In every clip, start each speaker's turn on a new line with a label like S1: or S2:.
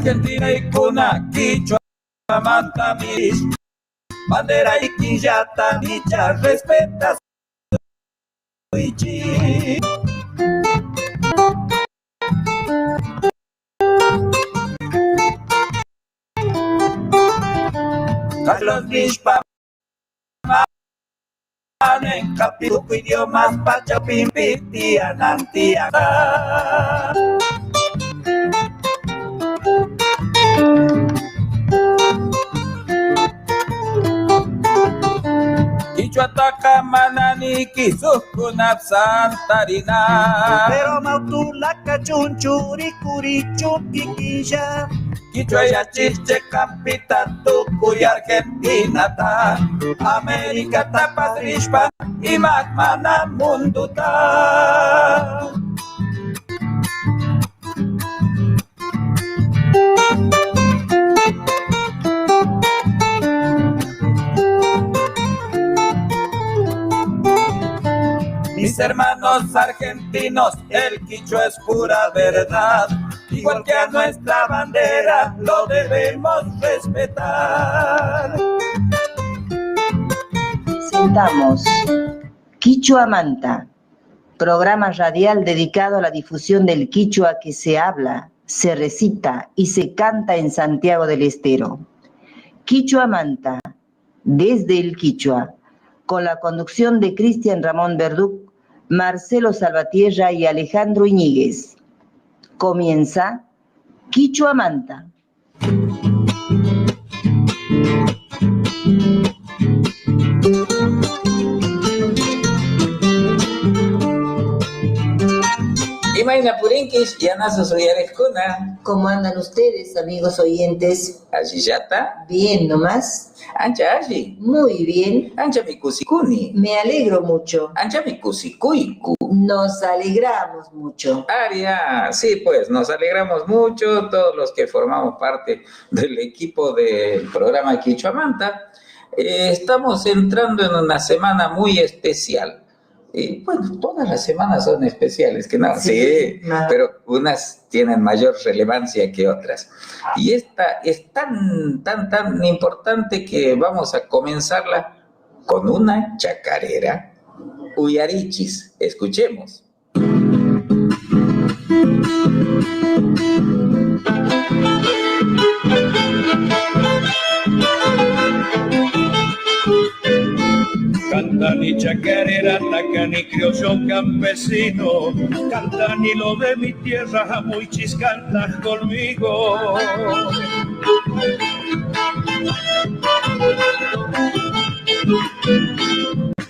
S1: Argentina y cuna, quichua, manta, mis, bandera y quillata, nicha, respeta, suichi. Carlos Nishpa, en Capiruco, idiomas, Pachapim, Pitia, Nantia. Quichua, Tacamanani, Kisukunap, Santarina.
S2: Pero Mautulaca, Chunchuri, Curichun, Quiquilla.
S1: Quichua ya chiche, Capitán, Tucuy, Argentina, ta. América, Tapatrishpa, y Magmana, Mundo, ta. Mis hermanos argentinos, el quichua es pura verdad. Igual que a nuestra bandera, lo debemos respetar.
S3: Presentamos Quichua Manta, programa radial dedicado a la difusión del quichua que se habla, se recita y se canta en Santiago del Estero. Quichua Manta, desde el Quichua, con la conducción de Cristian Ramón Verduc, Marcelo Salvatierra y Alejandro Iñiguez. Comienza Quichua Manta.
S4: Imaina Purinquis, Yanazo Soyarejuna.
S3: ¿Cómo andan ustedes, amigos oyentes?
S4: Allí ya está.
S3: Bien, nomás.
S4: Ancha allí.
S3: Muy bien.
S4: Ancha mi cusikuni.
S3: Me alegro mucho.
S4: Ancha mi kusikuiku.
S3: Nos alegramos mucho.
S4: Aria, sí, pues nos alegramos mucho, todos los que formamos parte del equipo del programa Quichua Manta. Estamos entrando en una semana muy especial. Bueno, todas las semanas son especiales, que no, sí, pero unas tienen mayor relevancia que otras. Y esta es tan importante que vamos a comenzarla con una chacarera. Uyarichis, escuchemos.
S5: Cantan y chacarera, tacan y criollo campesino, cantan y lo de mi tierra, jamuichis, cantas conmigo.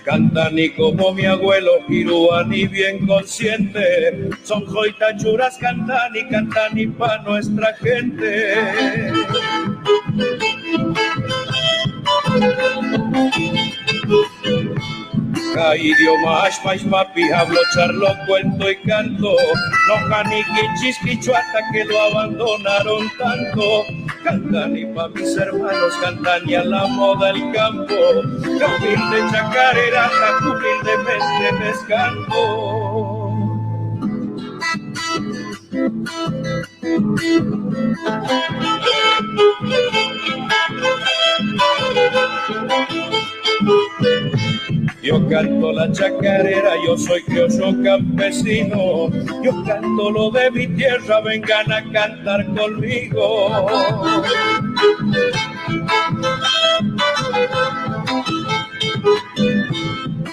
S5: Cantan y como mi abuelo, Iruani bien consciente, son joitachuras, cantan y pa' nuestra gente. Idioma ashmais papi, hablo, charlo, cuento y canto. No caniquichis, quichuata que lo abandonaron tanto. Cantan y pa' mis hermanos, cantan y a la moda el campo. Que humilde chacarera, tan humildemente les canto. Yo canto la chacarera, yo soy criollo campesino. Yo canto lo de mi tierra, vengan a cantar conmigo.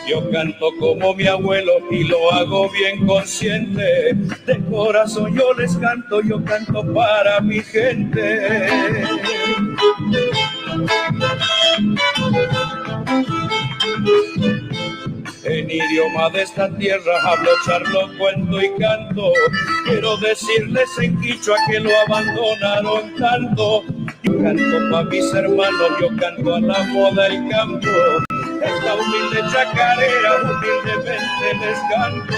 S5: Yo canto como mi abuelo y lo hago bien consciente. De corazón yo les canto, yo canto para mi gente. En idioma de esta tierra hablo, charlo, cuento y canto. Quiero decirles en quichua que lo abandonaron tanto. Yo canto pa' mis hermanos, yo canto a la moda el campo. Esta humilde chacarera, humildemente les canto.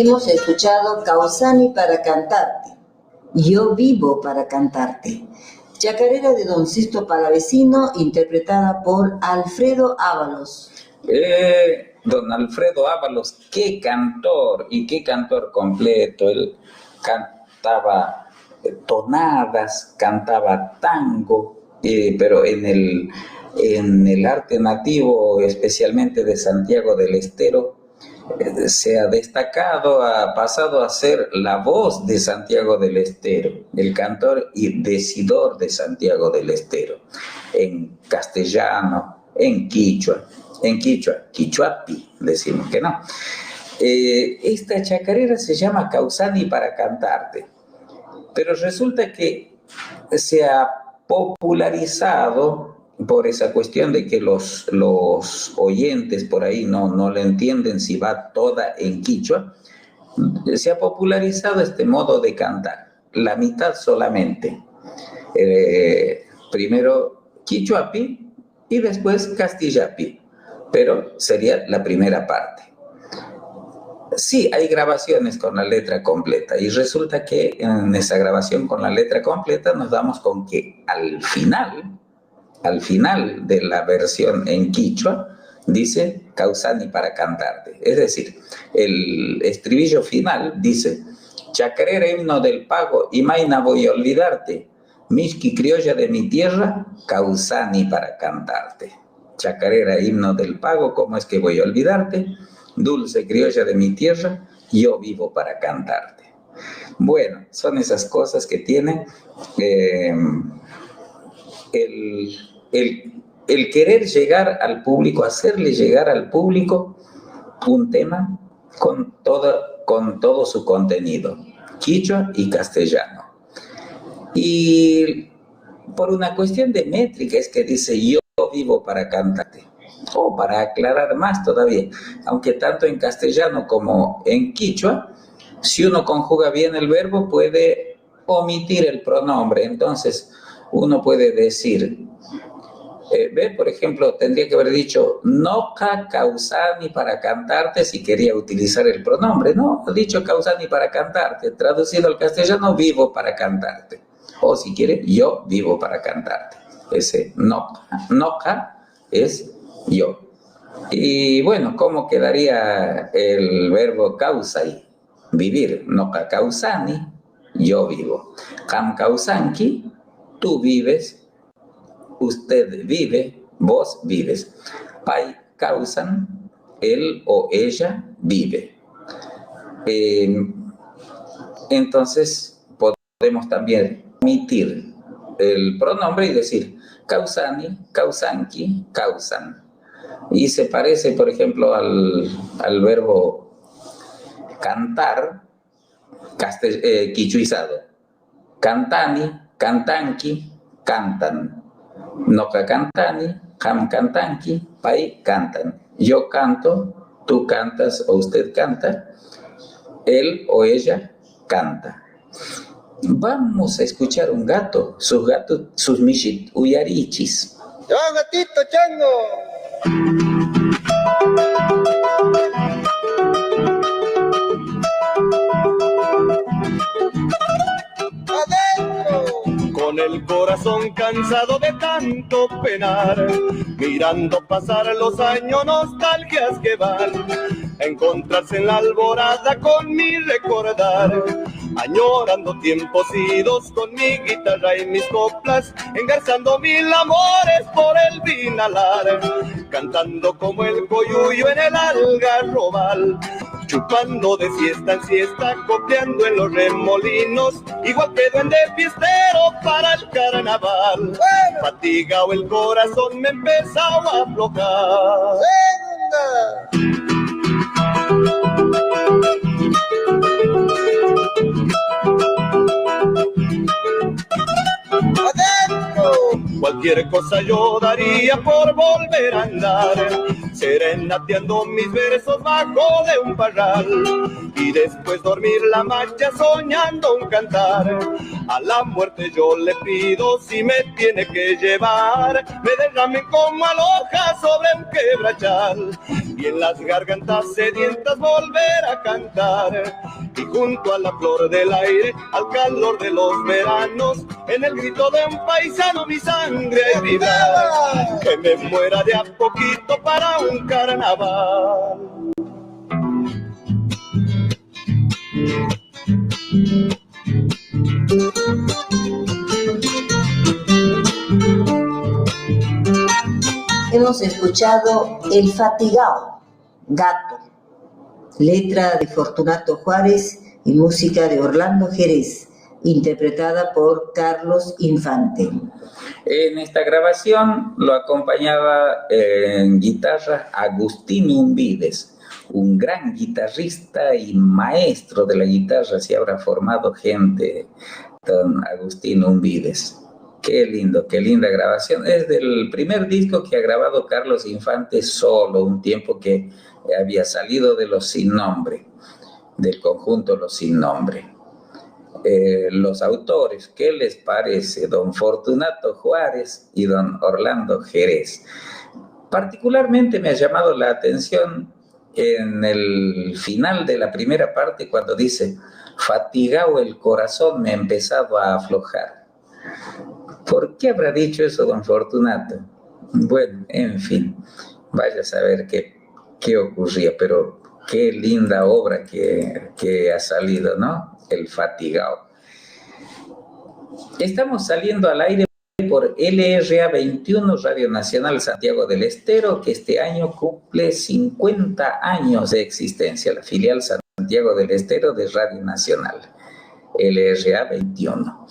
S3: Hemos escuchado Causani para cantarte. Yo vivo para cantarte. Chacarera de Don Sisto Palavecino, interpretada por Alfredo Ábalos.
S4: Don Alfredo Ábalos, qué cantor, y qué cantor completo. Él cantaba tonadas, cantaba tango, pero en el arte nativo, especialmente de Santiago del Estero, se ha destacado, ha pasado a ser la voz de Santiago del Estero, el cantor y decidor de Santiago del Estero, en castellano, en quichua, quichuapi, decimos que no. Esta chacarera se llama Causani para cantarte, pero resulta que se ha popularizado por esa cuestión de que los oyentes por ahí no le entienden si va toda en quichua. Se ha popularizado este modo de cantar, la mitad solamente. Primero quichuapi y después castillapi, pero sería la primera parte. Sí, hay grabaciones con la letra completa y resulta que en esa grabación con la letra completa nos damos con que al final de la versión en quichua dice Causani para cantarte. Es decir, el estribillo final dice: chacarera, himno del pago, y maina voy a olvidarte, misqui criolla de mi tierra, Causani para cantarte. Chacarera, himno del pago, ¿cómo es que voy a olvidarte? Dulce criolla de mi tierra, yo vivo para cantarte. Bueno, son esas cosas que tiene el querer llegar al público, hacerle llegar al público un tema con todo su contenido, quichua y castellano. Y por una cuestión de métrica es que dice yo vivo para cantarte. O para aclarar más todavía, aunque tanto en castellano como en quichua, si uno conjuga bien el verbo puede omitir el pronombre. Entonces uno puede decir, por ejemplo, tendría que haber dicho noca causani para cantarte si quería utilizar el pronombre. No, ha dicho causani para cantarte, traducido al castellano, vivo para cantarte. O si quiere, yo vivo para cantarte. Ese noca es yo. Y bueno, ¿cómo quedaría el verbo causai? Vivir. Noca causani, yo vivo. Cam causanki, tú vives, usted vive, vos vives. Pai causan, él o ella vive. Entonces podemos también omitir el pronombre y decir causani, causanki, causan. Y se parece, por ejemplo, al verbo cantar, quichuizado. Cantani, cantanki, cantan. Noca cantani, jam cantanki, pai cantan. Yo canto, tú cantas o usted canta, él o ella canta. Vamos a escuchar un gato, sus michit uyarichis.
S5: ¡Yo, gatito chango! Con el corazón cansado de tanto penar, mirando pasar los años, nostalgias que van a encontrarse en la alborada con mi recordar, añorando tiempos idos con mi guitarra y mis coplas, engarzando mil amores por el vinalar, cantando como el coyuyo en el algarrobal, chupando de siesta en siesta, copiando en los remolinos, igual que duende fiestero para el carnaval. Bueno. Fatigado el corazón me empezaba a aflojar. Cualquier cosa yo daría por volver a andar, serenateando mis versos bajo de un parral, y después dormir la mancha soñando un cantar, A la muerte yo le pido, si me tiene que llevar, me derramen como aloja sobre un quebrachal, y en las gargantas sedientas volver a cantar, y junto a la flor del aire, al calor de los veranos, en el grito de un paisano mi sangre vibrar, que me muera de a poquito para un carnaval.
S3: Hemos escuchado El Fatigao, Gato, letra de Fortunato Juárez y música de Orlando Jerez, interpretada por Carlos Infante.
S4: En esta grabación lo acompañaba en guitarra Agustín Umbides, un gran guitarrista y maestro de la guitarra. Se habrá formado gente, don Agustín Umbides. Qué lindo, qué linda grabación. Es del primer disco que ha grabado Carlos Infante solo, un tiempo que había salido de Los Sin Nombre, del conjunto Los Sin Nombre. Los autores, ¿qué les parece? Don Fortunato Juárez y don Orlando Jerez. Particularmente me ha llamado la atención en el final de la primera parte cuando dice: fatigado el corazón me ha empezado a aflojar. ¿Por qué habrá dicho eso don Fortunato? Bueno, en fin, vaya a saber qué ocurría, pero qué linda obra que ha salido, ¿no? El Fatigao. Estamos saliendo al aire por LRA 21, Radio Nacional Santiago del Estero, que este año cumple 50 años de existencia, la filial Santiago del Estero de Radio Nacional, LRA 21.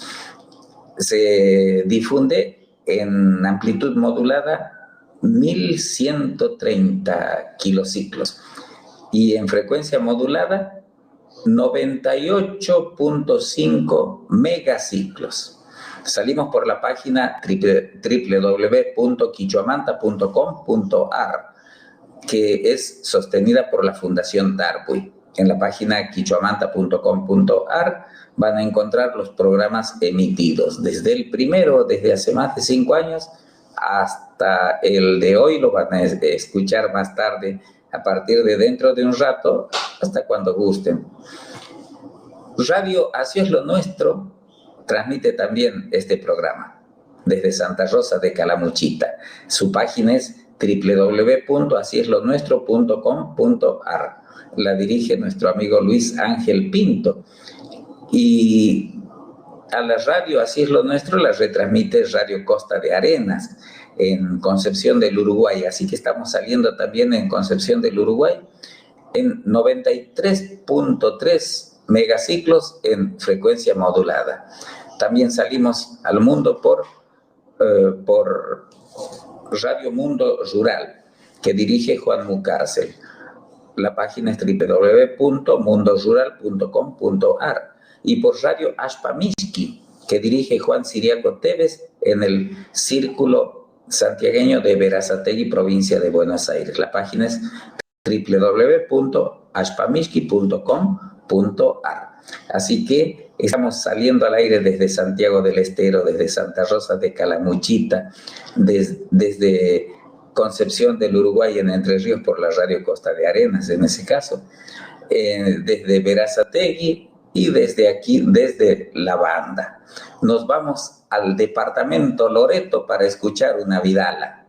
S4: Se difunde en amplitud modulada 1130 kilociclos y en frecuencia modulada 98.5 megaciclos. Salimos por la página www.quichuamanta.com.ar, que es sostenida por la Fundación Darbuy. En la página quichuamanta.com.ar van a encontrar los programas emitidos. Desde el primero, desde hace más de 5 años, hasta el de hoy, lo van a escuchar más tarde, a partir de dentro de un rato, hasta cuando gusten. Radio Así es lo Nuestro transmite también este programa desde Santa Rosa de Calamuchita. Su página es www.asieslonuestro.com.ar. La dirige nuestro amigo Luis Ángel Pinto. Y a la radio Así es lo Nuestro la retransmite Radio Costa de Arenas en Concepción del Uruguay. Así que estamos saliendo también en Concepción del Uruguay en 93.3 megaciclos en frecuencia modulada. También salimos al mundo por Radio Mundo Rural, que dirige Juan Mucárcel. La página es www.mundorural.com.ar y por Radio Ashpamishki, que dirige Juan Siriaco Tevez en el Círculo Santiagueño de Berazategui, provincia de Buenos Aires. La página es www.ashpamishki.com.ar. Así que estamos saliendo al aire desde Santiago del Estero, desde Santa Rosa de Calamuchita, desde Concepción del Uruguay en Entre Ríos por la Radio Costa de Arenas, en ese caso, desde Berazategui y desde aquí, desde La Banda. Nos vamos al departamento Loreto para escuchar una vidala.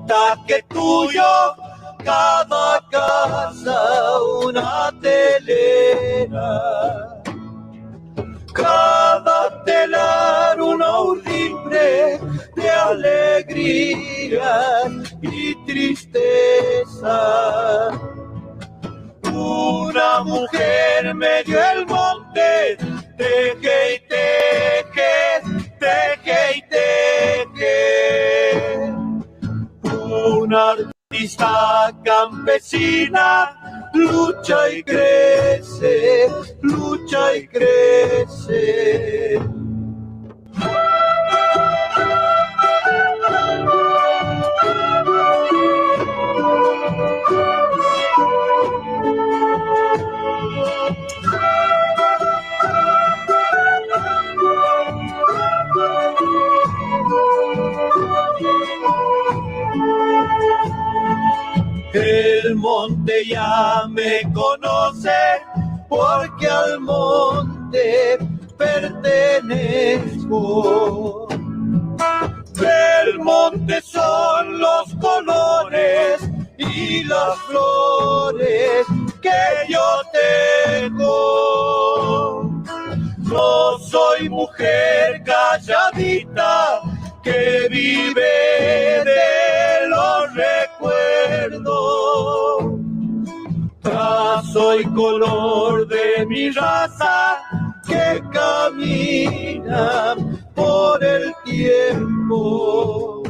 S2: Taque tuyo, cada casa una telera, cada telar una urdibre de alegría y tristeza. Una mujer me dio el monte monte, teje y teje, teje y teje. Una artista campesina lucha y crece, lucha y crece. El monte ya me conoce porque al monte pertenezco. El monte son los colores y las flores que yo tengo. No soy mujer calladita que vive de los recuerdos. Trazo y color de mi raza que camina por el tiempo.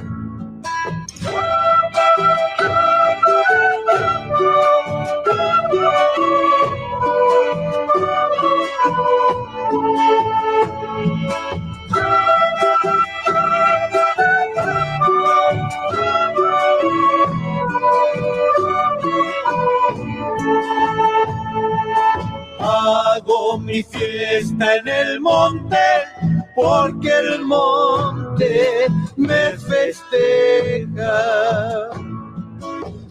S2: Hago mi fiesta en el monte porque el monte me festeja,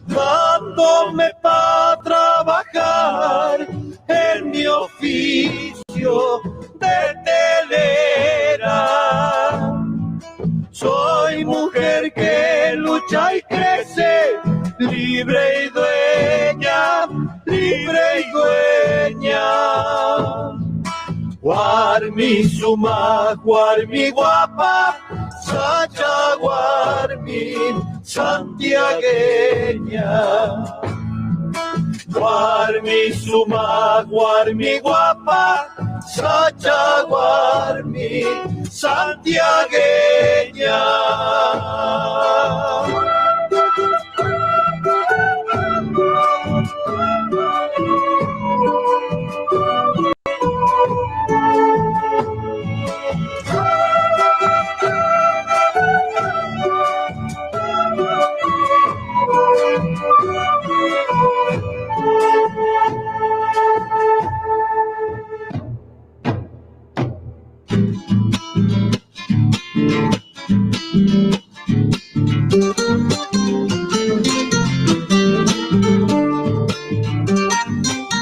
S2: dándome para trabajar en mi oficio de telera. Soy mujer que lucha y crece, libre y dueña, libre y dueña. Guarmi suma, guarmi guapa, sacha guarmi santiagueña. Guarmi suma, guarmi guapa, sacha guarmi santiagueña.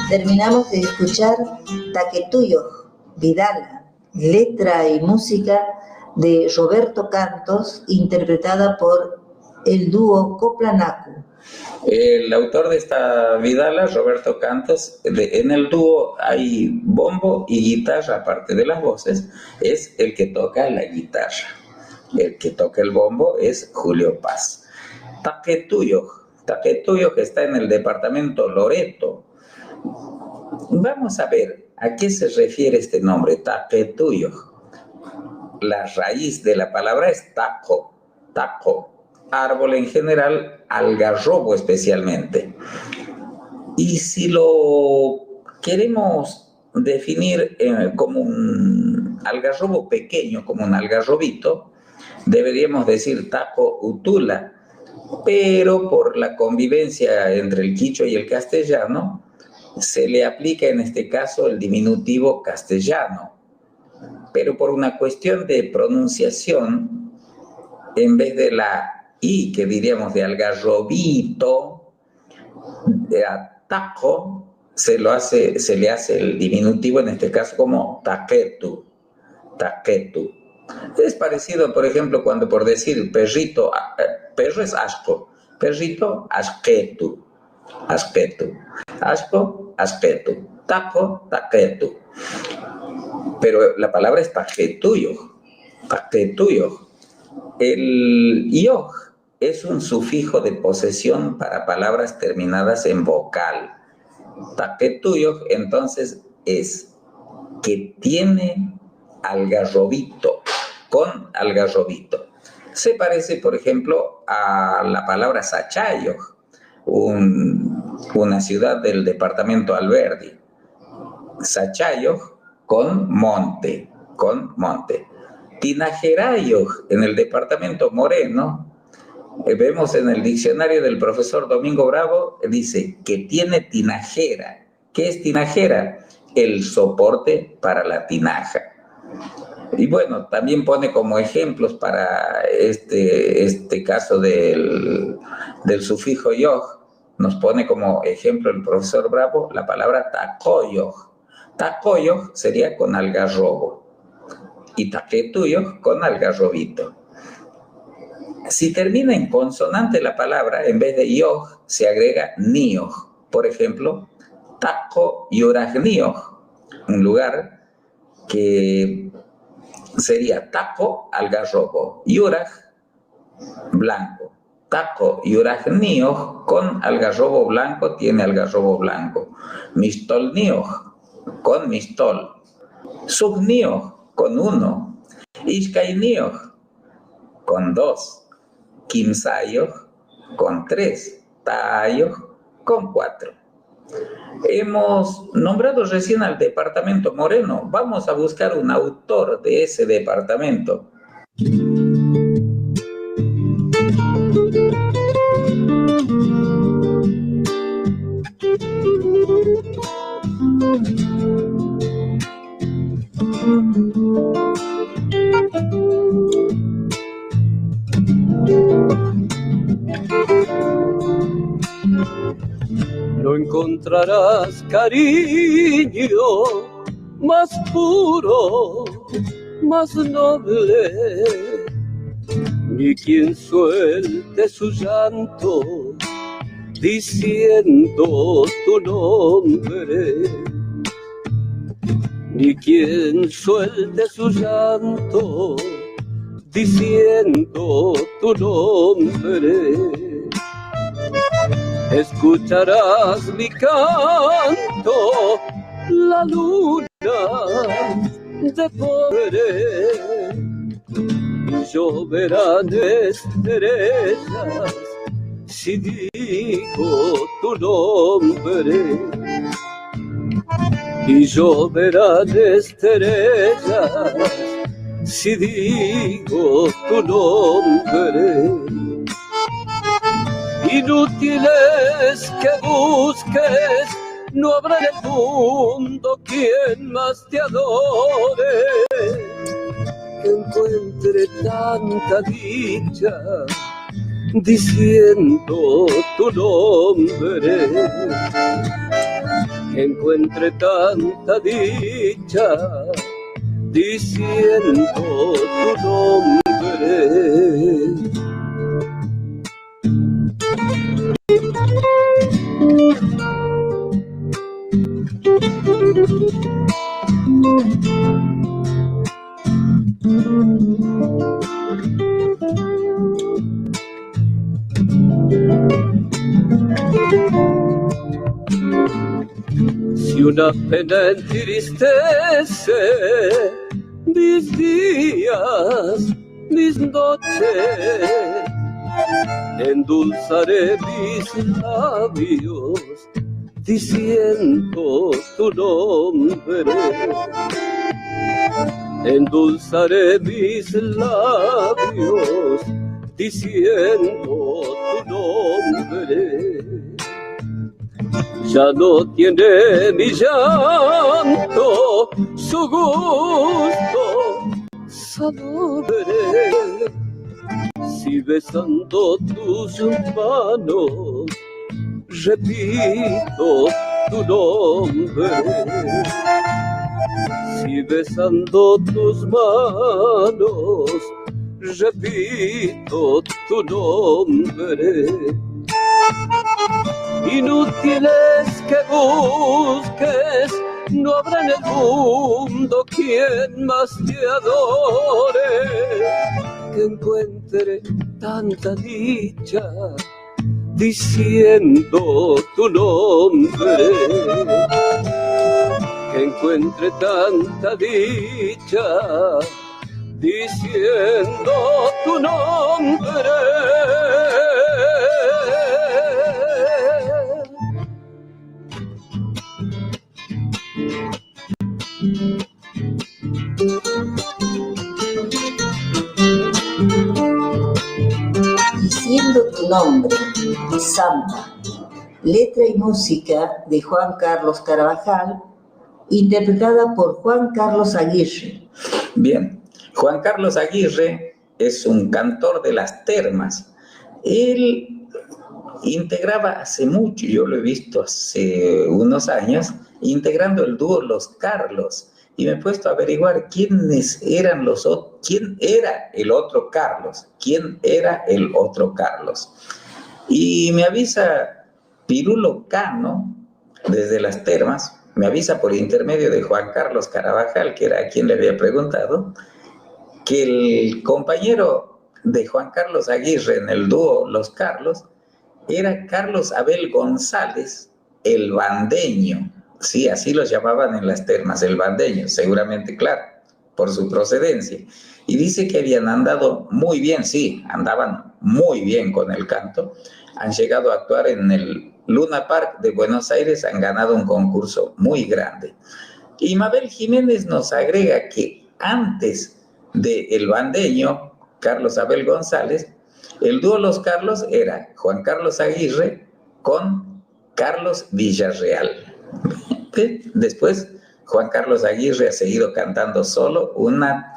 S3: Terminamos de escuchar Taquetuyo, Vidala, letra y música de Roberto Cantos, interpretada por el dúo Coplanacu.
S4: El autor de esta vidala, Roberto Cantos, en el dúo hay bombo y guitarra, aparte de las voces, es el que toca la guitarra. El que toca el bombo es Julio Paz. Taquetuyo que está en el departamento Loreto. Vamos a ver a qué se refiere este nombre, Taquetuyo. La raíz de la palabra es taco, árbol en general, algarrobo especialmente. Y si lo queremos definir como un algarrobo pequeño, como un algarrobito, deberíamos decir taco utula, pero por la convivencia entre el quichua y el castellano, se le aplica en este caso el diminutivo castellano, pero por una cuestión de pronunciación, en vez de la I, que diríamos de algarrobito, de taco, se le hace el diminutivo, en este caso como taquetu. Es parecido, por ejemplo, cuando por decir perrito, perro es asco, perrito, asquetu, asco, asquetu, taco, taquetu. Pero la palabra es taquetuyo. El yoj es un sufijo de posesión para palabras terminadas en vocal. Taquetuyo, entonces, es que tiene algarrobito, con algarrobito. Se parece, por ejemplo, a la palabra Sachayo, una ciudad del departamento Alberdi. Sachayo con monte, con monte. Tinajerayo en el departamento Moreno, vemos en el diccionario del profesor Domingo Bravo, dice que tiene tinajera. ¿Qué es tinajera? El soporte para la tinaja. Y bueno, también pone como ejemplos para este caso del sufijo yoj, nos pone como ejemplo el profesor Bravo la palabra tacoyo. Tacoyo sería con algarrobo y taquetuyo con algarrobito. Si termina en consonante la palabra, en vez de yoj se agrega nioj. Por ejemplo, taco yuragnioj, un lugar que sería taco algarrobo, yurag blanco. Taco yuragnioj con algarrobo blanco tiene algarrobo blanco. Mistolnioj con mistol. Sugnioj con 1. Ishkainioj con 2. Kimsayoj con 3. Taayoj con 4. Hemos nombrado recién al departamento Moreno. Vamos a buscar un autor de ese departamento.
S5: No encontrarás cariño más puro, más noble, ni quien suelte su llanto diciendo tu nombre, ni quien suelte su llanto diciendo tu nombre. Escucharás mi canto, la luna de pobre, y lloverán estrellas si digo tu nombre, y lloverán estrellas si digo tu nombre. Inútil es que busques, no habrá en el mundo quien más te adore, que encuentre tanta dicha diciendo tu nombre, que encuentre tanta dicha diciendo tu nombre. Si una pena entristece mis días, mis noches, endulzaré mis labios diciendo tu nombre. Endulzaré mis labios diciendo tu nombre. Ya no tiene mi llanto su gusto salubre, si besando tus manos repito tu nombre, si besando tus manos repito tu nombre. Inútil es que busques, no habrá en el mundo quien más te adore, que encuentre tanta dicha diciendo tu nombre, que encuentre tanta dicha diciendo tu nombre.
S3: Diciendo tu nombre, Samba. Letra y música de Juan Carlos Carabajal, interpretada por Juan Carlos Aguirre.
S4: Bien, Juan Carlos Aguirre es un cantor de las termas. Él integraba hace mucho, yo lo he visto hace unos años, integrando el dúo Los Carlos. Y me he puesto a averiguar quiénes eran quién era el otro Carlos, quién era el otro Carlos. Y me avisa Pirulo Cano, desde las termas, me avisa por intermedio de Juan Carlos Carabajal, que era a quien le había preguntado, que el compañero de Juan Carlos Aguirre en el dúo Los Carlos era Carlos Abel González, el bandeño. Sí, así los llamaban en las termas, el bandeño, seguramente, claro, por su procedencia. Y dice que habían andado muy bien, sí, andaban muy bien con el canto. Han llegado a actuar en el Luna Park de Buenos Aires, han ganado un concurso muy grande. Y Mabel Jiménez nos agrega que antes del bandeño, Carlos Abel González, el dúo Los Carlos era Juan Carlos Aguirre con Carlos Villarreal. Después, Juan Carlos Aguirre ha seguido cantando solo, una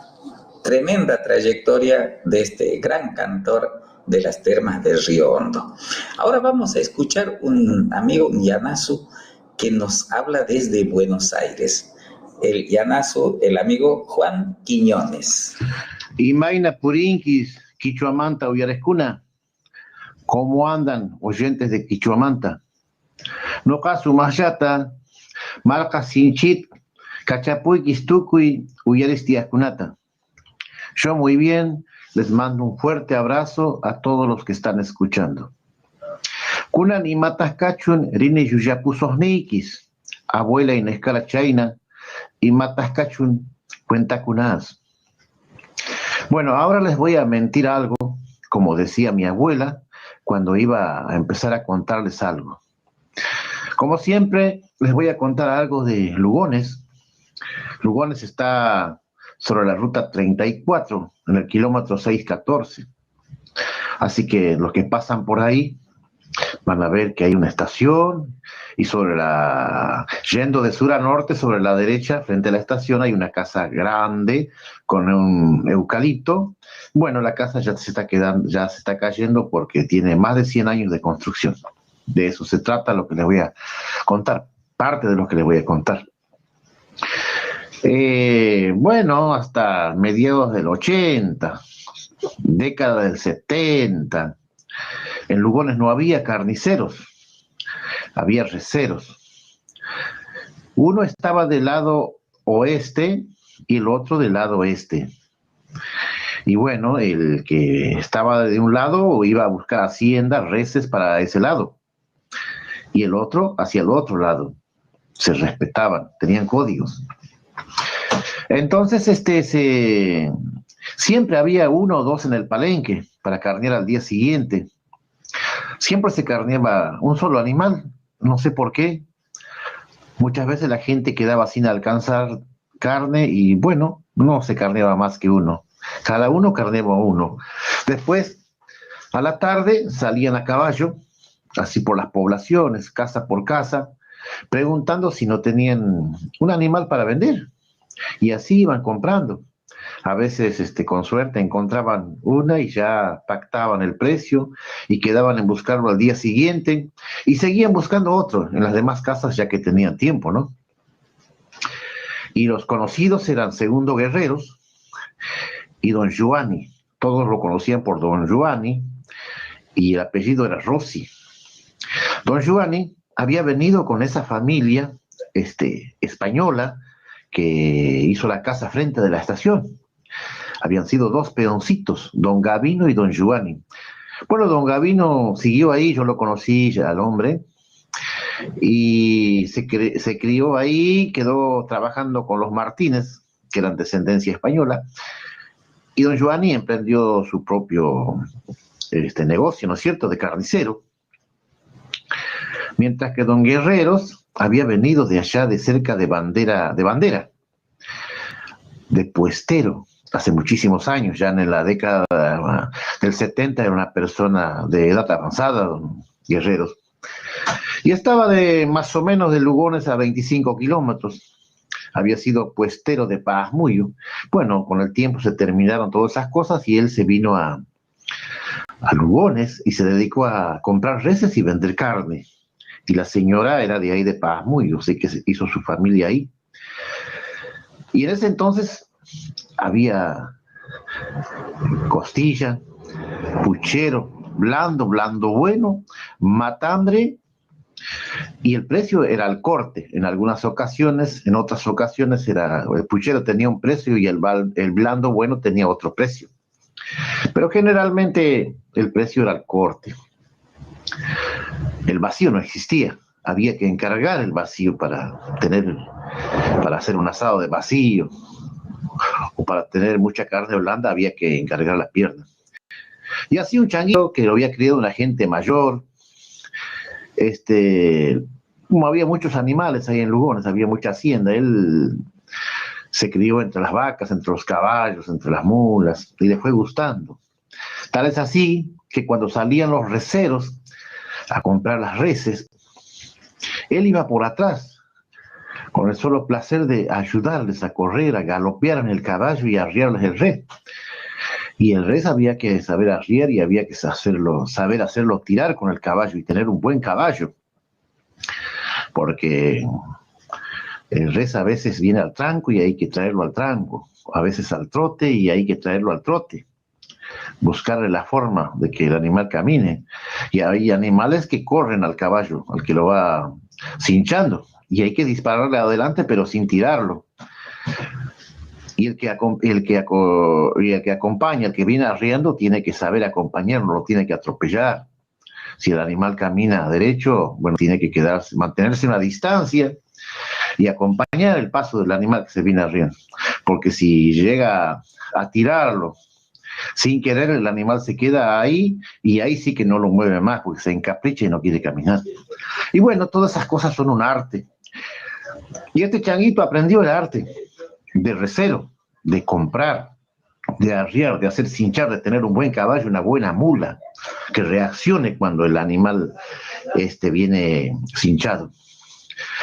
S4: tremenda trayectoria de este gran cantor de las termas del Río Hondo. Ahora vamos a escuchar un amigo, un llanazo, que nos habla desde Buenos Aires. El llanazo, el amigo Juan Quiñones.
S6: Imaina Purinquis, Quichuamanta, Uyarescuna. ¿Cómo andan, oyentes de Quichuamanta? No caso Mayata, Marca Sinchit, Cachapuy, Quistucuy, Uyaristiacunata. Yo muy bien, les mando un fuerte abrazo a todos los que están escuchando. Kunan y Matas Cachun, Rine Yuyapusosnikis, abuela Inescala Chaina, y Matas Cachun, cuenta Kunaz. Bueno, ahora les voy a mentir algo, como decía mi abuela, cuando iba a empezar a contarles algo. Como siempre, les voy a contar algo de Lugones. Lugones está sobre la ruta 34, en el kilómetro 614. Así que los que pasan por ahí van a ver que hay una estación y yendo de sur a norte, sobre la derecha, frente a la estación, hay una casa grande con un eucalipto. Bueno, la casa ya se está cayendo porque tiene más de 100 años de construcción. De eso se trata lo que les voy a contar, parte de lo que les voy a contar. Bueno, hasta mediados del 80, década del 70, en Lugones no había carniceros, había receros. Uno estaba del lado oeste y el otro del lado este. Y bueno, el que estaba de un lado iba a buscar hacienda, reses para ese lado, y el otro hacia el otro lado. Se respetaban, tenían códigos. Entonces, siempre había uno o dos en el palenque para carnear al día siguiente. Siempre se carneaba un solo animal, no sé por qué. Muchas veces la gente quedaba sin alcanzar carne y bueno, no se carneaba más que uno. Cada uno carneaba uno. Después, a la tarde, salían a caballo, así por las poblaciones, casa por casa, preguntando si no tenían un animal para vender. Y así iban comprando. A veces, con suerte, encontraban una y ya pactaban el precio y quedaban en buscarlo al día siguiente y seguían buscando otro en las demás casas ya que tenían tiempo, ¿no? Y los conocidos eran Segundo Guerreros y Don Giovanni. Todos lo conocían por Don Giovanni y el apellido era Rossi. Don Giovanni había venido con esa familia española que hizo la casa frente de la estación. Habían sido dos peoncitos, Don Gavino y Don Giovanni. Bueno, Don Gavino siguió ahí, yo lo conocí ya al hombre, y se crió ahí, quedó trabajando con los Martínez, que eran de descendencia española, y don Giovanni emprendió su propio negocio, ¿no es cierto?, de carnicero, mientras que don Guerreros había venido de allá de cerca de Bandera, de puestero, hace muchísimos años, ya en la década del 70 era una persona de edad avanzada, don Guerreros, y estaba de más o menos de Lugones a 25 kilómetros. Había sido puestero de Pazmuyo. Bueno, con el tiempo se terminaron todas esas cosas y él se vino a Lugones y se dedicó a comprar reses y vender carne. Y la señora era de ahí de Pazmuyo, así que hizo su familia ahí. Y en ese entonces había costilla, puchero, blando bueno, matambre, y el precio era al corte. En algunas ocasiones, en otras ocasiones el puchero tenía un precio y el blando bueno tenía otro precio. Pero generalmente el precio era al corte. El vacío no existía. Había que encargar el vacío para hacer un asado de vacío. O para tener mucha carne blanda había que encargar la pierna. Y así un changuito que lo había criado una gente mayor, como había muchos animales ahí en Lugones, había mucha hacienda, él se crió entre las vacas, entre los caballos, entre las mulas, y le fue gustando. Tal es así que cuando salían los receros a comprar las reses, él iba por atrás, con el solo placer de ayudarles a correr, a galopear en el caballo y a arriarles el res. Y el res había que saber arriar y había que saber hacerlo tirar con el caballo y tener un buen caballo. Porque el res a veces viene al tranco y hay que traerlo al tranco, a veces al trote y hay que traerlo al trote. Buscarle la forma de que el animal camine. Y hay animales que corren al caballo, al que lo va cinchando, y hay que dispararle adelante pero sin tirarlo. Y el que acompaña, el que viene arriando, tiene que saber acompañarlo, no lo tiene que atropellar. Si el animal camina derecho, bueno, tiene que mantenerse una distancia y acompañar el paso del animal que se viene arriando. Porque si llega a tirarlo sin querer, el animal se queda ahí y ahí sí que no lo mueve más porque se encapricha y no quiere caminar. Y bueno, todas esas cosas son un arte. Y este changuito aprendió el arte de recero, de comprar, de arriar, de hacer cinchar, de tener un buen caballo, una buena mula, que reaccione cuando el animal viene cinchado.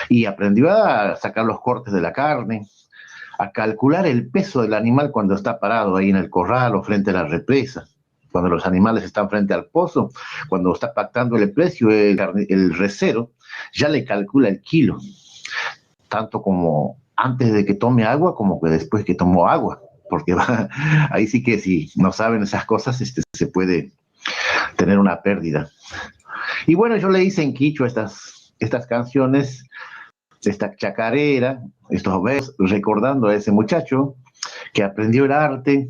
S6: Y aprendió a sacar los cortes de la carne, a calcular el peso del animal cuando está parado ahí en el corral o frente a la represa, cuando los animales están frente al pozo, cuando está pactando el precio, el recero ya le calcula el kilo, tanto como antes de que tome agua como que después que tomó agua, porque ahí sí que si no saben esas cosas se puede tener una pérdida. Y bueno, yo le hice en quichua estas canciones, esta chacarera, estos versos, recordando a ese muchacho que aprendió el arte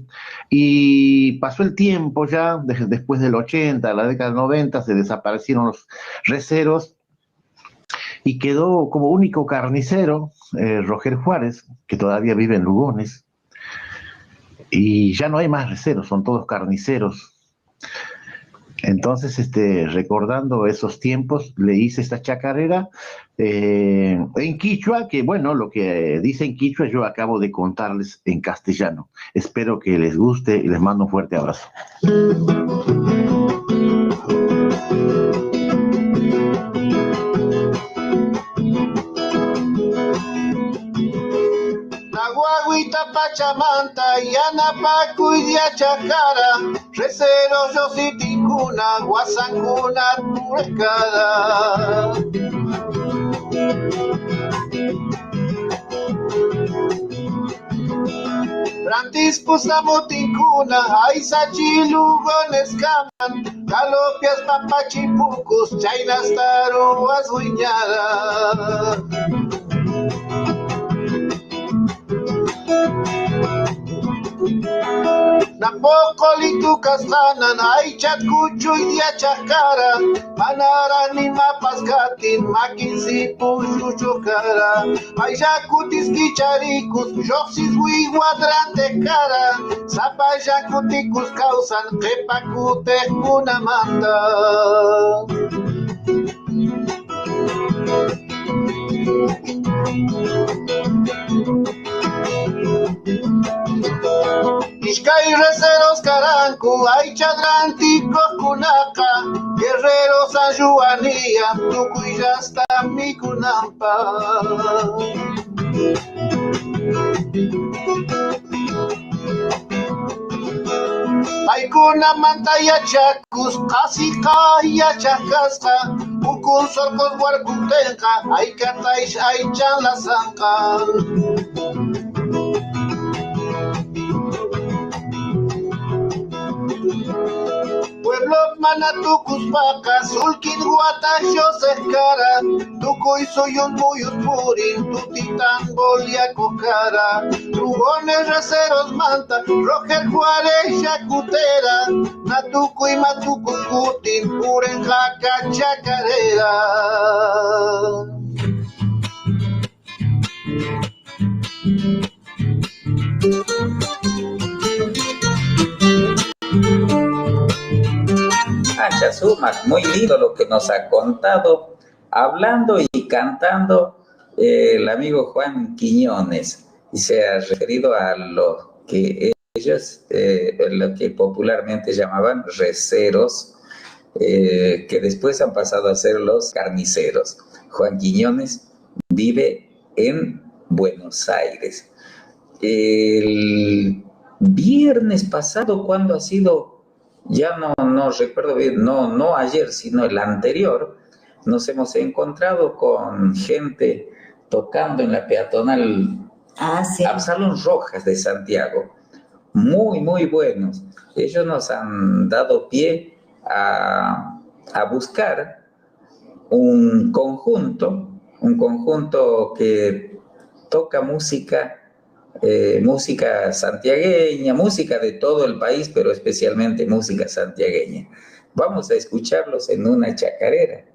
S6: y pasó el tiempo ya, después del 80, la década del 90, se desaparecieron los receros y quedó como único carnicero Roger Juárez, que todavía vive en Lugones, y ya no hay más receros, son todos carniceros. Entonces, recordando esos tiempos, le hice esta chacarera en quichua, que bueno, lo que dice en quichua yo acabo de contarles en castellano. Espero que les guste y les mando un fuerte abrazo.
S2: Pachamanta, Yanapacu y Diachacara, Recero, Yositicuna, Guasancuna, Turecada. Francisco Samoticuna, Aisachilugones Caman, Galopias Papachipucus, Chainas Taruas Huiñada. Apocolitu Castanan, Aichat Cucho y Diachakara, Manara ni Mapaskatin, Makinsi Pushucho Cara, Ayacutis Kicharicus, Joxis Wiguadrante Cara, Zapayacuticus causan, Repacute una manta. Ishkai receros carancu, ay chadrantico cunaca, guerreros ayuanía, tucuy hasta mi cunampa. Ay kunamanta yachacus, casi kaya chacasca, ukun sorcos guarcutenca, ay cataish ay chan la zanca. Pueblo manatucus pacas, ulkin guatasho sescara, tucuy soy un muyus purin, tutitan bolia cocara, rugones raceros manta, roger juárez yacutera, natucuy matucus cutin, puren jaca chacarera.
S4: Sumas, muy lindo lo que nos ha contado, hablando y cantando el amigo Juan Quiñones, y se ha referido a lo que ellos, lo que popularmente llamaban receros, que después han pasado a ser los carniceros. Juan Quiñones vive en Buenos Aires. El viernes pasado, ¿cuándo ha sido? Ya no recuerdo bien, no ayer, sino el anterior, nos hemos encontrado con gente tocando en la peatonal
S3: sí.
S4: Absalón Rojas de Santiago. Muy, muy buenos. Ellos nos han dado pie a buscar un conjunto que toca música santiagueña, música de todo el país, pero especialmente música santiagueña. Vamos a escucharlos en una chacarera.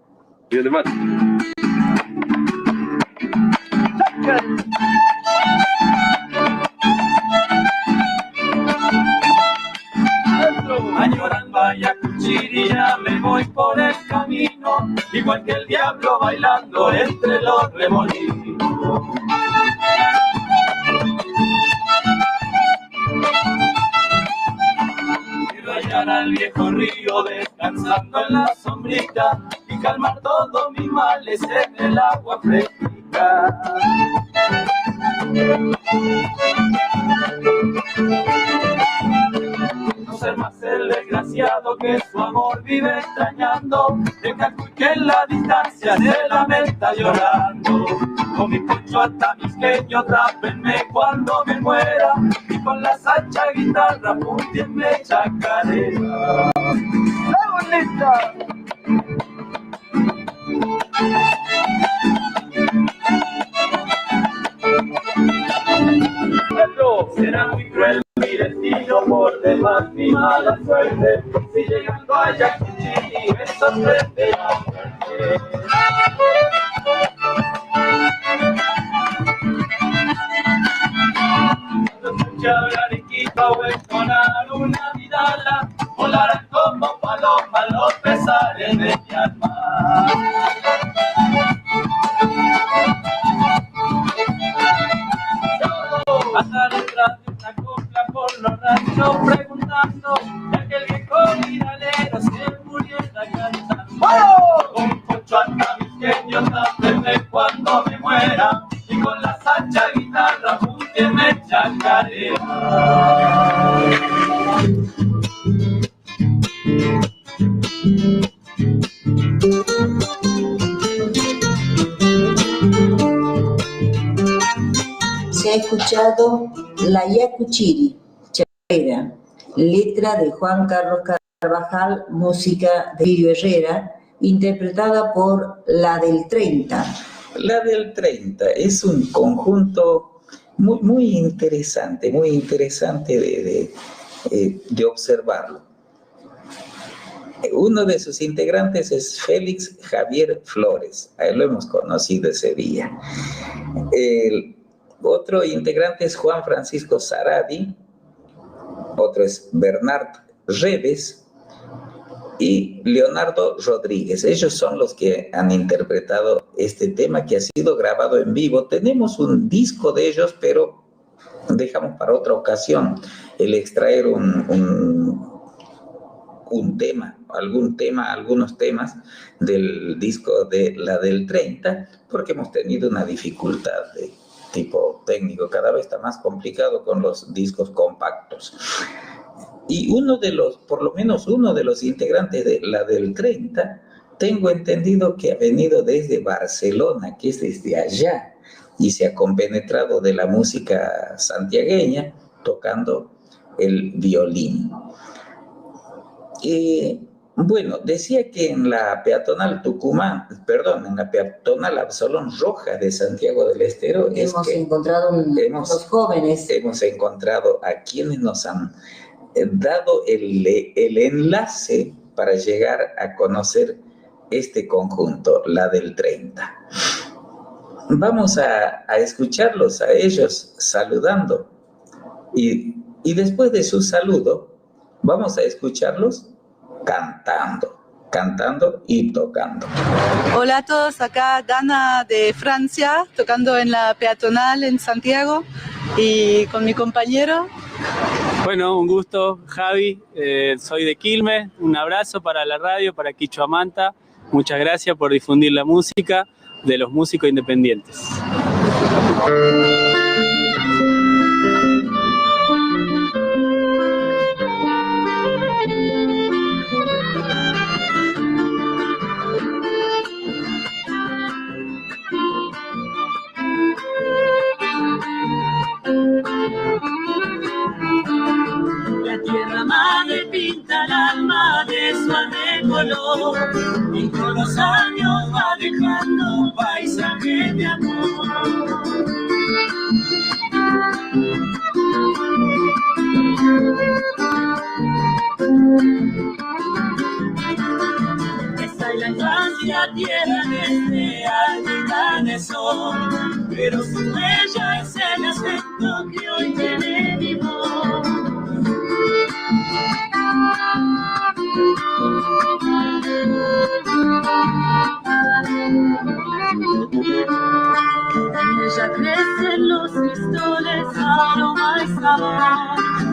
S1: Añorando a Ayacuchiri, ya me voy por el camino, igual que el diablo bailando entre los remolinos. Al viejo río descansando en la sombrita y calmar todos mis males en el agua fresquita. No ser más el desgraciado que su amor vive extrañando, de que en la distancia se lamenta llorando. Con mi pucho hasta mis queños, tápenme cuando me muera, y con la sacha guitarra puntienme chacarera. ¡Qué bonita! Será muy cruel mi destino, por demás mi mala suerte, si llegando a Ayacuchiri me sorprende la muerte. Arequipa o entonar una vidala, volarán como paloma los pesares de mi alma. Pasar detrás de una copla por los ranchos preguntando, de aquel viejo viralero se muriera cantando. Con un pocho hasta mis queños, tápenme cuando me muera, y con la sacha guitarra puntienme chacarera.
S3: Se ha escuchado La Ayacuchiri, chacarera, letra de Juan Carlos Carvajal, música de Lirio Herrera, interpretada por La del 30.
S4: La del 30 es un conjunto muy interesante de observarlo. Uno de sus integrantes es Félix Javier Flores, a él lo hemos conocido ese día. El otro integrante es Juan Francisco Saradi, otro es Bernard Redes y Leonardo Rodríguez. Ellos son los que han interpretado este tema que ha sido grabado en vivo. Tenemos un disco de ellos, pero dejamos para otra ocasión el extraer algunos temas del disco de la del 30, porque hemos tenido una dificultad de tipo técnico, cada vez está más complicado con los discos compactos. Y por lo menos uno de los integrantes de la del 30, tengo entendido que ha venido desde Barcelona, que es desde allá, y se ha compenetrado de la música santiagueña tocando el violín. Bueno, decía que en la peatonal en la peatonal Absalón Rojas de Santiago del Estero
S3: hemos encontrado unos jóvenes.
S4: Hemos encontrado a quienes nos han dado el enlace para llegar a conocer este conjunto, la del 30. Vamos a escucharlos a ellos saludando y después de su saludo vamos a escucharlos cantando y tocando.
S7: Hola a todos, acá Dana de Francia, tocando en la peatonal en Santiago y con mi compañero.
S8: Bueno, un gusto, Javi, soy de Quilmes, un abrazo para la radio, para Quichua Manta, muchas gracias por difundir la música de los músicos independientes.
S1: La tierra madre pinta el alma de suave color y con los años va dejando paisaje de amor. Esa es la infancia, tierra desde alta de sol, pero su huella es el aspecto que hoy tiene mi voz. En ella crecen los pistoles, aroma y sabor.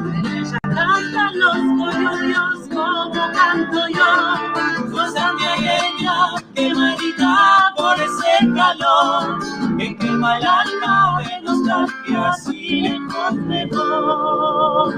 S1: En ella cantan los colorios como canto yo. Soy santiagueña, quemadita por ese calor que quema el alma de nostalgia, así lejos me voy.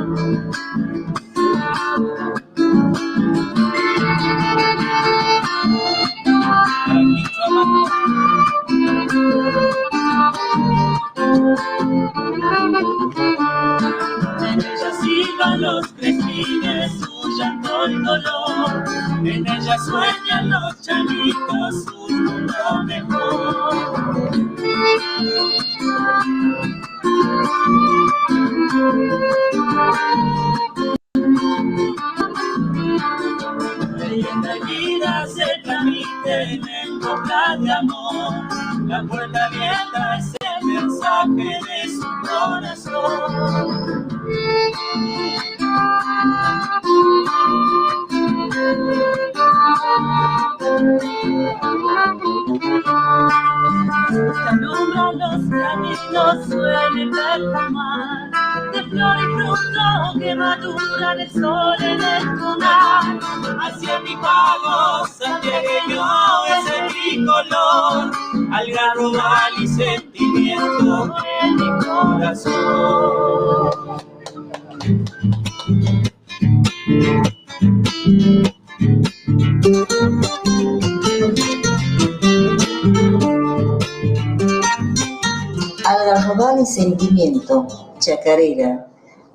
S1: En ella silban los crespines, su llanto y dolor. En ella sueñan los chanitos, un mundo mejor. Leyenda y vida se transmiten en copla de amor. La puerta abierta es el mensaje de su corazón. Alumbran los caminos, suele perfumar de flor y fruto que maduran el sol en el lunar. Hacia mi pago santiagueño es mi color, algarrobo y sentimiento en mi corazón.
S3: Algarrobal y sentimiento, chacarera,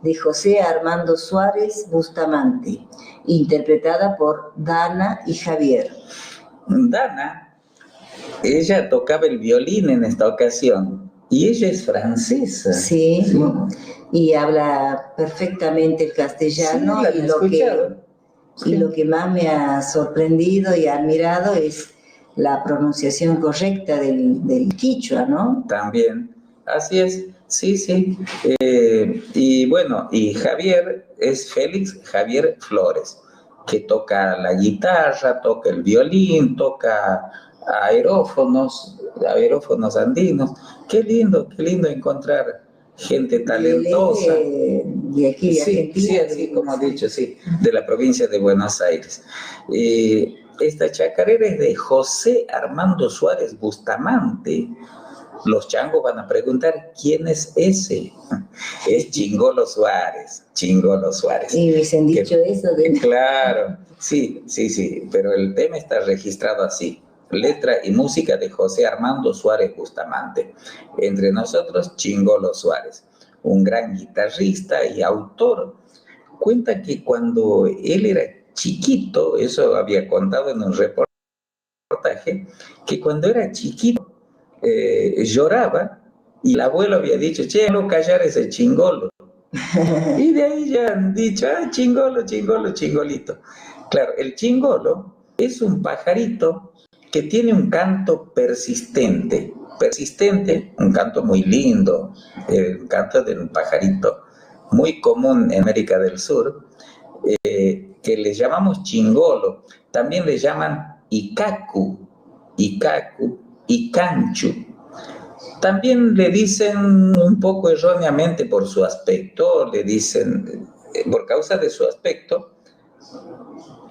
S3: de José Armando Suárez Bustamante, interpretada por Dana y Javier.
S4: Dana, ella tocaba el violín en esta ocasión y ella es francesa.
S3: Sí, y habla perfectamente el castellano.
S4: Sí,
S3: y lo que más me ha sorprendido y admirado es la pronunciación correcta del quichua, ¿no?
S4: También, así es, sí, sí. Y bueno, y Javier es Félix Javier Flores, que toca la guitarra, toca el violín, toca aerófonos andinos. Qué lindo encontrar gente talentosa.
S3: De aquí, de
S4: Sí,
S3: Argentina.
S4: sí, así como ha dicho, sí, de la provincia de Buenos Aires. Esta chacarera es de José Armando Suárez Bustamante. Los changos van a preguntar, ¿quién es ese? Es Chingolo Suárez.
S3: Y me han dicho eso.
S4: Claro, sí, pero el tema está registrado así. Letra y música de José Armando Suárez Bustamante. Entre nosotros, Chingolo Suárez, un gran guitarrista y autor. Cuenta que cuando él era chiquito, eso había contado en un reportaje, que cuando era chiquito lloraba y el abuelo había dicho, che, no callar ese chingolo. Y de ahí ya han dicho, chingolo, chingolito. Claro, el chingolo es un pajarito que tiene un canto persistente, un canto muy lindo, el canto de un pajarito muy común en América del Sur, que le llamamos chingolo. También le llaman icacu, icanchu. También le dicen un poco erróneamente por su aspecto, le dicen, por causa de su aspecto,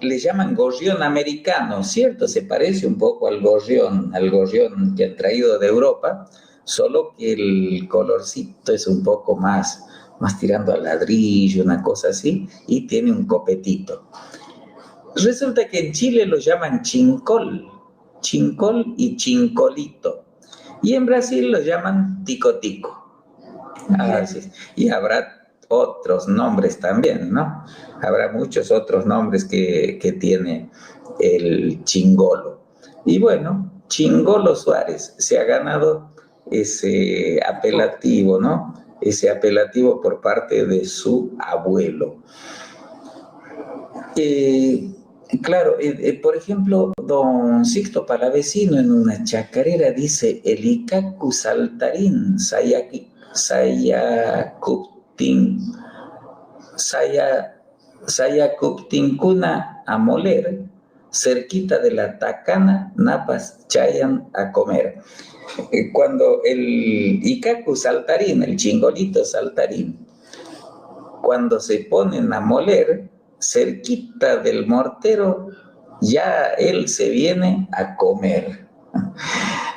S4: le llaman gorrión americano, ¿cierto? Se parece un poco al gorrión que han traído de Europa, solo que el colorcito es un poco más tirando al ladrillo, una cosa así, y tiene un copetito. Resulta que en Chile lo llaman chincol y chincolito. Y en Brasil lo llaman tico-tico. Sí. Y habrá otros nombres también, ¿no? Habrá muchos otros nombres que tiene el chingolo. Y bueno, Chingolo Suárez se ha ganado ese apelativo, ¿no? Ese apelativo por parte de su abuelo. Claro, por ejemplo, don Sixto Palavecino en una chacarera dice el icacu saltarín sayacuptincuna a moler, cerquita de la tacana, napas chayan a comer. Cuando el icacu saltarín, el chingolito saltarín, cuando se ponen a moler, cerquita del mortero, ya él se viene a comer.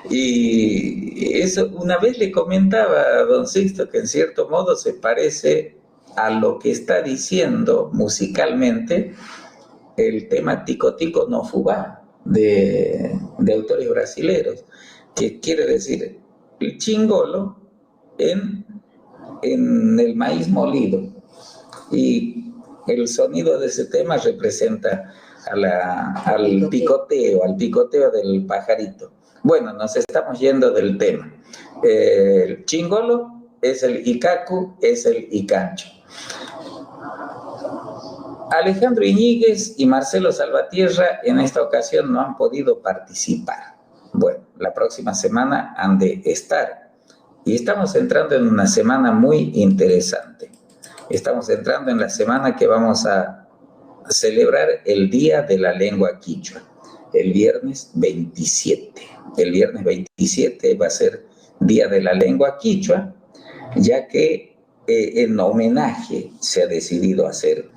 S4: Y eso una vez le comentaba a don Sixto que en cierto modo se parece a lo que está diciendo musicalmente el tema Tico Tico no Fubá de autores brasileños, que quiere decir el chingolo en el maíz molido. Y el sonido de ese tema representa al picoteo del pajarito. Bueno, nos estamos yendo del tema. El chingolo es el icacu, es el icancho. Alejandro Iñiguez y Marcelo Salvatierra en esta ocasión no han podido participar. Bueno, la próxima semana han de estar. Y estamos entrando en una semana muy interesante. Estamos entrando en la semana que vamos a celebrar el Día de la Lengua Quichua, el viernes 27. El viernes 27 va a ser Día de la Lengua Quichua, ya que en homenaje se ha decidido hacer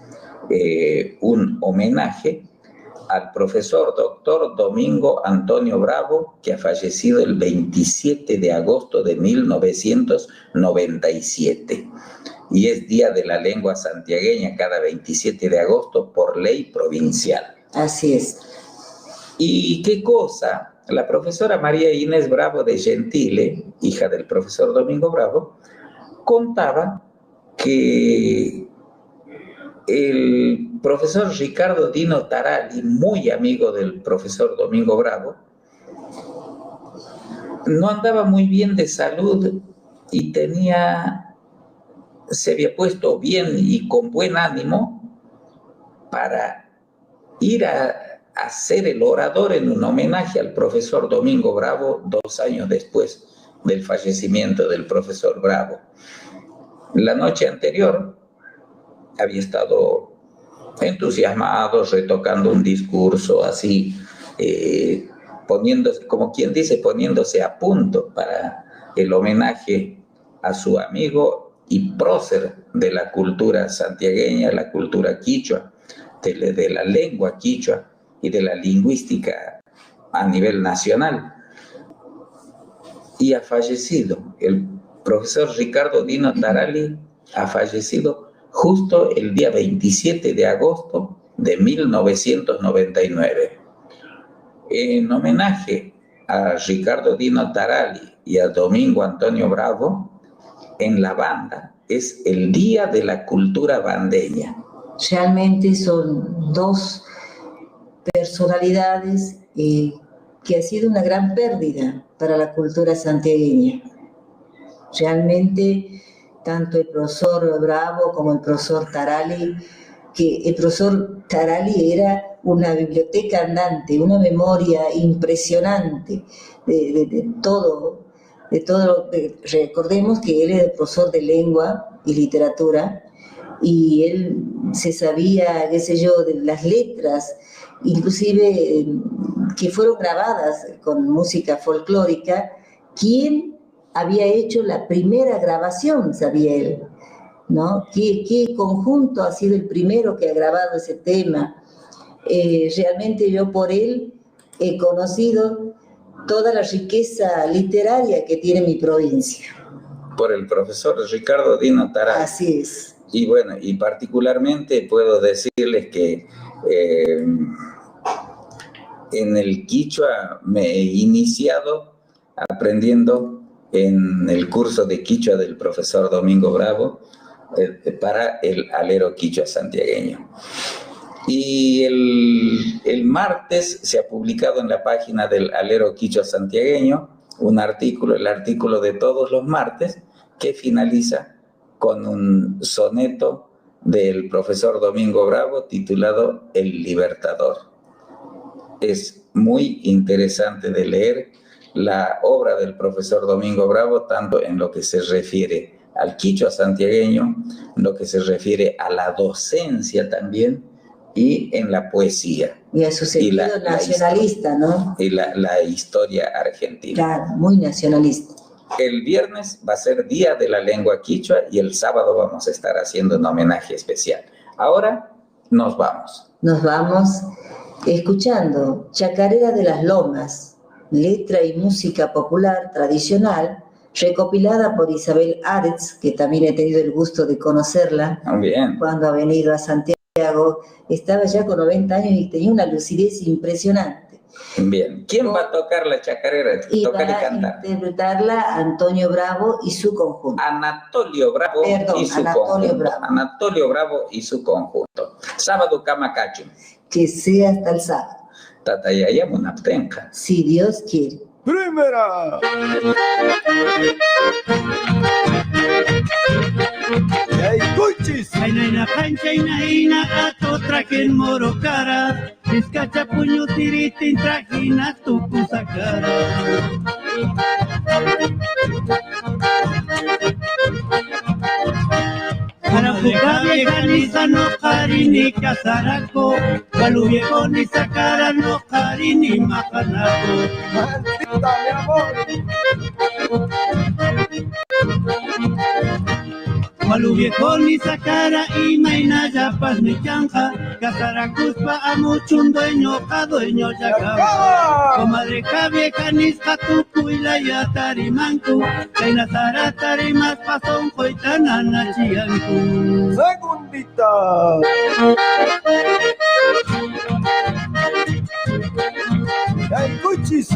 S4: un homenaje al profesor doctor Domingo Antonio Bravo, que ha fallecido el 27 de agosto de 1997. Y es Día de la Lengua Santiagueña cada 27 de agosto por ley provincial.
S3: Así es.
S4: ¿Y qué cosa? La profesora María Inés Bravo de Gentile, hija del profesor Domingo Bravo, contaba que el profesor Ricardo Dino Tarali, muy amigo del profesor Domingo Bravo, no andaba muy bien de salud y tenía se había puesto bien y con buen ánimo para ir a ser el orador en un homenaje al profesor Domingo Bravo 2 años después del fallecimiento del profesor Bravo. La noche anterior había estado entusiasmado, retocando un discurso así, poniéndose, como quien dice, poniéndose a punto para el homenaje a su amigo y prócer de la cultura santiagueña, la cultura quichua, de la lengua quichua y de la lingüística a nivel nacional. Y ha fallecido. El profesor Ricardo Dino Tarali ha fallecido justo el día 27 de agosto de 1999. En homenaje a Ricardo Dino Tarali y a Domingo Antonio Bravo, en la banda es el Día de la Cultura Bandeña.
S3: Realmente son dos personalidades que ha sido una gran pérdida para la cultura santiagueña. Realmente, tanto el profesor Bravo como el profesor Tarali, que el profesor Tarali era una biblioteca andante, una memoria impresionante de todo. Recordemos que él era profesor de lengua y literatura, y él se sabía, qué sé yo, de las letras, inclusive que fueron grabadas con música folclórica. ¿Quién había hecho la primera grabación? Sabía él, ¿no? ¿Qué conjunto ha sido el primero que ha grabado ese tema? Realmente yo por él he conocido toda la riqueza literaria que tiene mi provincia.
S4: Por el profesor Ricardo Dino Tarali.
S3: Así es.
S4: Y bueno, y particularmente puedo decirles que en el quichua me he iniciado aprendiendo en el curso de quichua del profesor Domingo Bravo para el alero quichua santiagueño. Y el martes se ha publicado en la página del alero quichua santiagueño un artículo, el artículo de todos los martes, que finaliza con un soneto del profesor Domingo Bravo titulado El Libertador. Es muy interesante de leer la obra del profesor Domingo Bravo, tanto en lo que se refiere al quichua santiagueño, en lo que se refiere a la docencia también, y en la poesía.
S3: Y a su sentido nacionalista, ¿no?
S4: Y la historia argentina.
S3: Claro, muy nacionalista.
S4: El viernes va a ser Día de la Lengua Quichua y el sábado vamos a estar haciendo un homenaje especial. Ahora nos vamos.
S3: Nos vamos escuchando Chacarera de las Lomas, letra y música popular tradicional, recopilada por Isabel Aretz, que también he tenido el gusto de conocerla.
S4: Bien.
S3: Cuando ha venido a Santiago. Estaba ya con 90 años y tenía una lucidez impresionante.
S4: Bien. ¿Quién va a tocar la chacarera?
S3: Y
S4: tocar
S3: va
S4: y cantar.
S3: a interpretarla Antonio Bravo y su conjunto.
S4: Anatolio Bravo y su conjunto. Anatolio Bravo y su conjunto. Sábado Camacacho.
S3: Que sea hasta el sábado.
S4: Tatayaya Munaptenja.
S3: Si Dios quiere.
S5: ¡Primera!
S1: Aina cancha ina ato trajen moro cara, escacha puño tiritin trajina tu cara. Arafuka vieja ni sano jari ni casaraco, palu viejo ni sacara no jari ni majanaco.
S5: ¡Maldita, mi amor!
S1: Palu viejo ni sacara y maina ya pas ni chanja, casaracuspa a muchun dueño ya acaba. Comadre vieja ni jatuku y la ya tarimanku, kaina sara tarimas pasón coitana na chianku.
S5: ¡Segundita!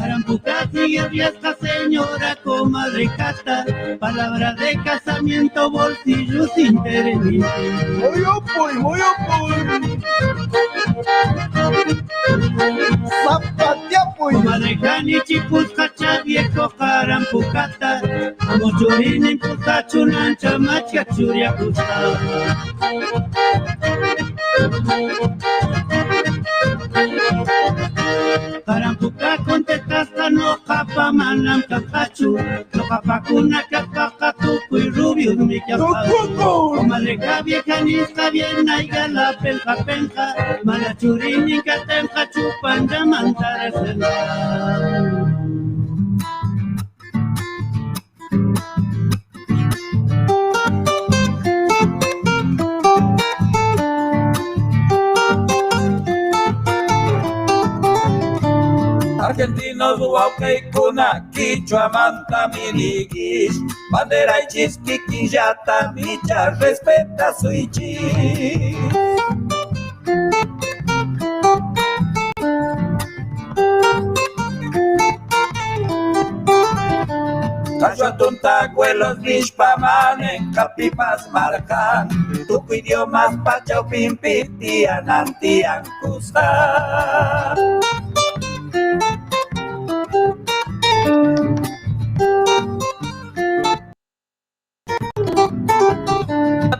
S1: Arampucati, vieja señora, comadre Cata, palabra de casamiento, bolsillos intervenientes.
S5: Voy a por.
S2: Zapatiapuy.
S5: Madrejani chipuscacha viejo carampucata, mochurini imputachunan macha churia gusta. Carampuca contestasta no capa manam cacachu, no capa cuna cacacatu y rubio mi capacu. Madreja vieja ni está bien naiga la penja penja, malachurini catenja chupan de mantar
S1: Argentinos huaucaicuna, quichua manta miniguis, bandera y chisquiquillata, micha respeta su ichi. Cachuatunta, abuelos, nishpamanen, capipas marcan, tu idiomas pachau pimpitian, antian custa.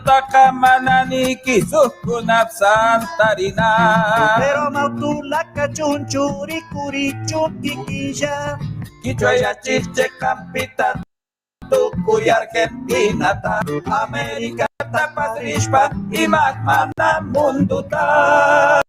S1: Takamanani kisukunap santarina.
S5: Pero mautula cachunchuri curichuquiquilla,
S1: Quichua chiche campita, Tucuy Argentina ta, América ta patrishpa, y magmana munduta.